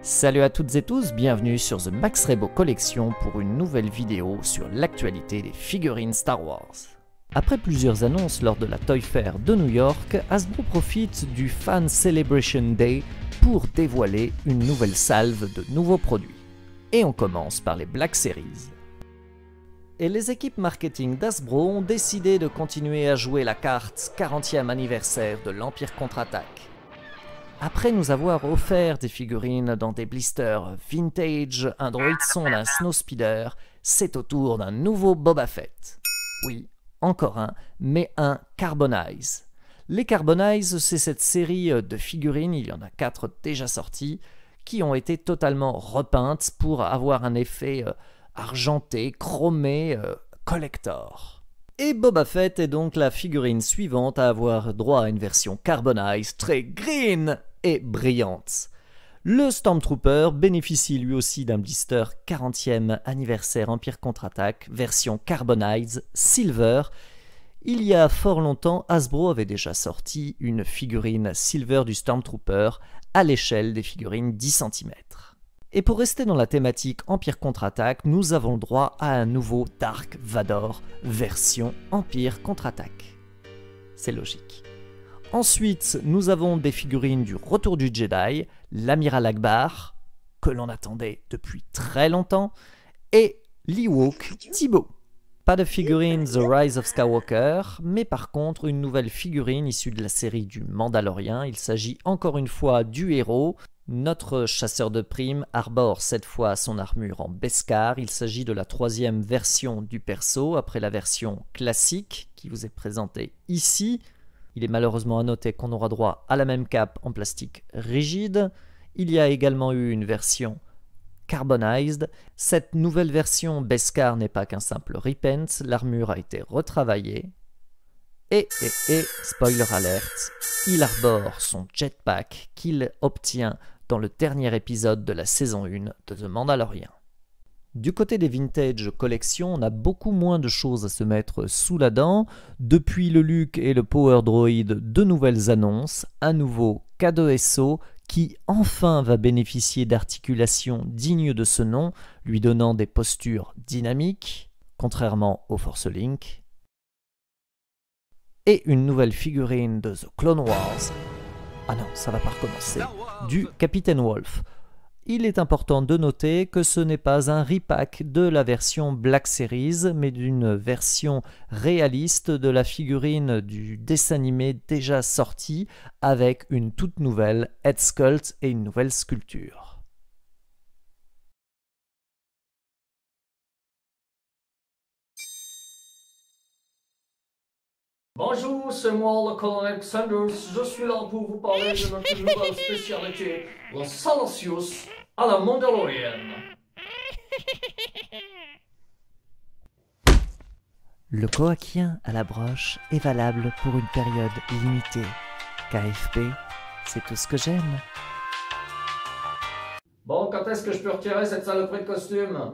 Salut à toutes et tous, bienvenue sur The Max Rebo Collection pour une nouvelle vidéo sur l'actualité des figurines Star Wars. Après plusieurs annonces lors de la Toy Fair de New York, Hasbro profite du Fan Celebration Day pour dévoiler une nouvelle salve de nouveaux produits. Et on commence par les Black Series. Et les équipes marketing d'Hasbro ont décidé de continuer à jouer la carte 40e anniversaire de l'Empire contre-attaque. Après nous avoir offert des figurines dans des blisters vintage, un droïde son d'un Snowspeeder, c'est au tour d'un nouveau Boba Fett. Oui, encore un, mais un Carbonize. Les Carbonize, c'est cette série de figurines, il y en a 4 déjà sorties, qui ont été totalement repeintes pour avoir un effet argenté, chromé, collector. Et Boba Fett est donc la figurine suivante à avoir droit à une version Carbonize très green et brillante. Le Stormtrooper bénéficie lui aussi d'un blister 40e anniversaire Empire contre-attaque, version Carbonize Silver. Il y a fort longtemps, Hasbro avait déjà sorti une figurine Silver du Stormtrooper à l'échelle des figurines 10 cm. Et pour rester dans la thématique Empire contre-attaque, nous avons le droit à un nouveau Dark Vador version Empire contre-attaque. C'est logique. Ensuite, nous avons des figurines du Retour du Jedi, l'Amiral Akbar, que l'on attendait depuis très longtemps, et l'Ewok Thibaut. Pas de figurine The Rise of Skywalker, mais par contre une nouvelle figurine issue de la série du Mandalorien. Il s'agit encore une fois du héros. Notre chasseur de primes arbore cette fois son armure en Beskar. Il s'agit de la 3e version du perso, après la version classique qui vous est présentée ici. Il est malheureusement à noter qu'on aura droit à la même cape en plastique rigide. Il y a également eu une version Carbonized. Cette nouvelle version Beskar n'est pas qu'un simple repaint, l'armure a été retravaillée. Et spoiler alert, il arbore son jetpack qu'il obtient dans le dernier épisode de la saison 1 de The Mandalorian. Du côté des vintage collections, on a beaucoup moins de choses à se mettre sous la dent. Depuis le Luke et le Power Droid, de nouvelles annonces, un nouveau K2SO qui enfin va bénéficier d'articulations dignes de ce nom, lui donnant des postures dynamiques, contrairement au Force Link. Et une nouvelle figurine de The Clone Wars. Ah non, ça va pas recommencer. Du Capitaine Wolf. Il est important de noter que ce n'est pas un repack de la version Black Series, mais d'une version réaliste de la figurine du dessin animé déjà sorti, avec une toute nouvelle head sculpt et une nouvelle sculpture. Bonjour, c'est moi le colonel Sanders. Je suis là pour vous parler de notre nouvelle spécialité, le Salacious à la Mandalorienne. Le coaquien à la broche est valable pour une période limitée. KFP, c'est tout ce que j'aime. Bon, quand est-ce que je peux retirer cette saloperie de costume?